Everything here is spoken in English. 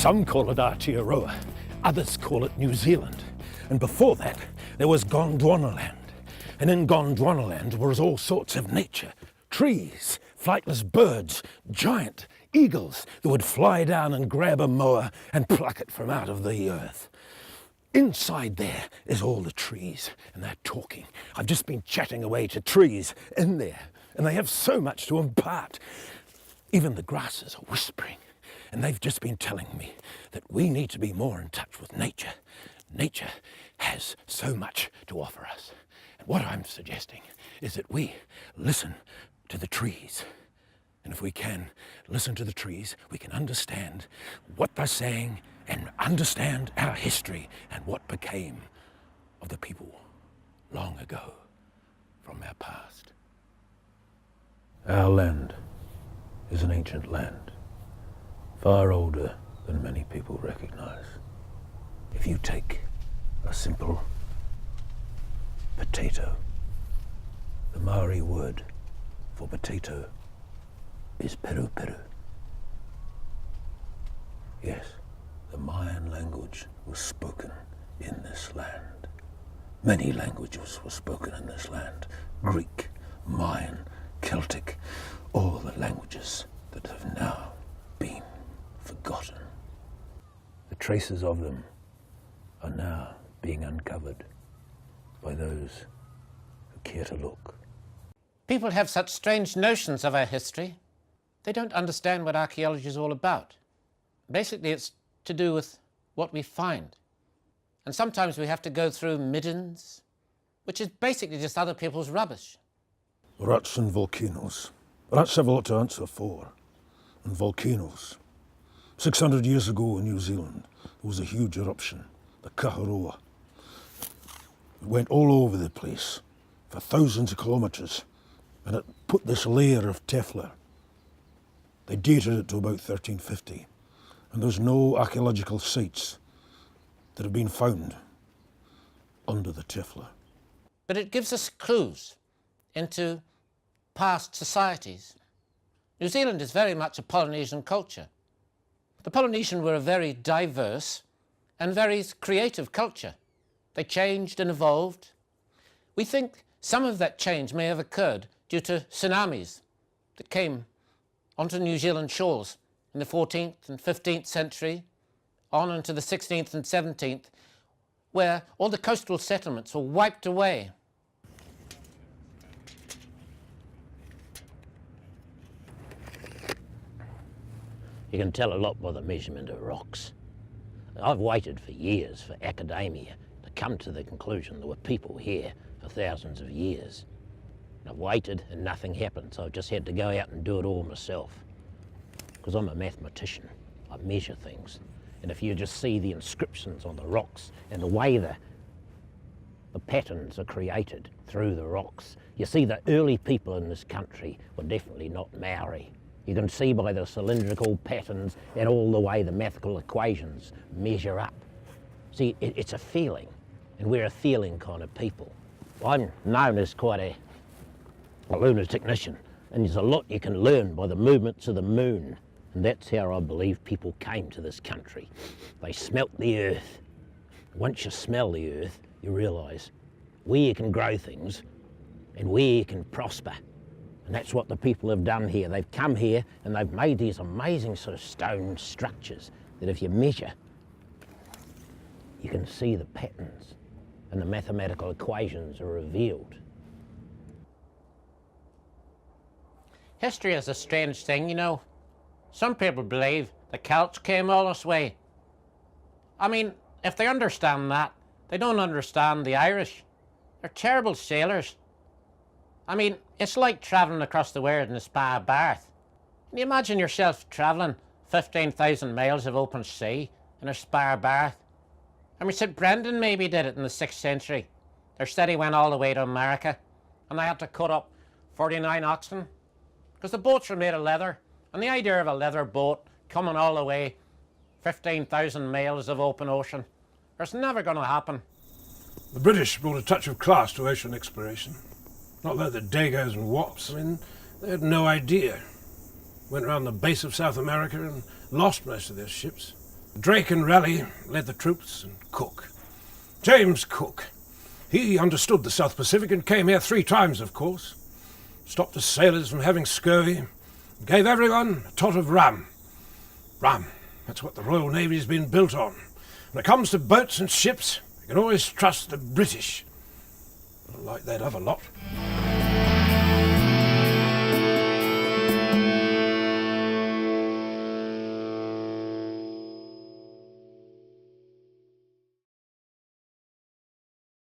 Some call it Aotearoa, others call it New Zealand. And before that, there was Gondwanaland. And in Gondwanaland was all sorts of nature. Trees, flightless birds, giant eagles that would fly down and grab a mower and pluck it from out of the earth. Inside there is all the trees, and they're talking. I've just been chatting away to trees in there, and they have so much to impart. Even the grasses are whispering, and they've just been telling me that we need to be more in touch with nature. Nature has so much to offer us. And what I'm suggesting is that we listen to the trees. And if we can listen to the trees, we can understand what they're saying and understand our history and what became of the people long ago from our past. Our land is an ancient land, far older than many people recognize. If you take a simple potato, the Maori word for potato is peru peru. Yes, the Mayan language was spoken in this land. Many languages were spoken in this land. Greek, Mayan, Celtic, all the languages that have now been forgotten. The traces of them are now being uncovered by those who care to look. People have such strange notions of our history. They don't understand what archaeology is all about. Basically, it's to do with what we find. And sometimes we have to go through middens, which is basically just other people's rubbish. Ruts and volcanoes. Ruts have a lot to answer for. And volcanoes. 600 years ago in New Zealand, there was a huge eruption, the Kaharoa. It went all over the place for thousands of kilometres, and it put this layer of Tefla. They dated it to about 1350, and there's no archaeological sites that have been found under the Tefla. But it gives us clues into past societies. New Zealand is very much a Polynesian culture. The Polynesian were a very diverse and very creative culture. They changed and evolved. We think some of that change may have occurred due to tsunamis that came onto New Zealand shores in the 14th and 15th century, on into the 16th and 17th, where all the coastal settlements were wiped away. You can tell a lot by the measurement of rocks. I've waited for years for academia to come to the conclusion there were people here for thousands of years. And I've waited and nothing happened, so I've just had to go out and do it all myself. Because I'm a mathematician, I measure things. And if you just see the inscriptions on the rocks and the way the patterns are created through the rocks, you see the early people in this country were definitely not Maori. You can see by the cylindrical patterns and all the way the mathematical equations measure up. See, it's a feeling, and we're a feeling kind of people. I'm known as quite a lunar technician, and there's a lot you can learn by the movements of the moon, and that's how I believe people came to this country. They smelt the earth. Once you smell the earth, you realise where you can grow things and where you can prosper. And that's what the people have done here. They've come here and they've made these amazing sort of stone structures that if you measure, you can see the patterns and the mathematical equations are revealed. History is a strange thing, you know. Some people believe the Celts came all this way. I mean, if they understand that, they don't understand the Irish. They're terrible sailors. I mean, it's like travelling across the world in a spa bath. Can you imagine yourself travelling 15,000 miles of open sea in a spa bath? I mean, St. Brendan maybe did it in the 6th century. Their steady went all the way to America, and they had to cut up 49 oxen, because the boats were made of leather, and the idea of a leather boat coming all the way 15,000 miles of open ocean, it's never going to happen. The British brought a touch of class to ocean exploration. Not like the Dagos and Wops. I mean, they had no idea. Went around the base of South America and lost most of their ships. Drake and Raleigh led the troops, and Cook. James Cook. He understood the South Pacific and came here 3 times, of course. Stopped the sailors from having scurvy. Gave everyone a tot of rum. Rum. That's what the Royal Navy's been built on. When it comes to boats and ships, you can always trust the British. Not like that other lot.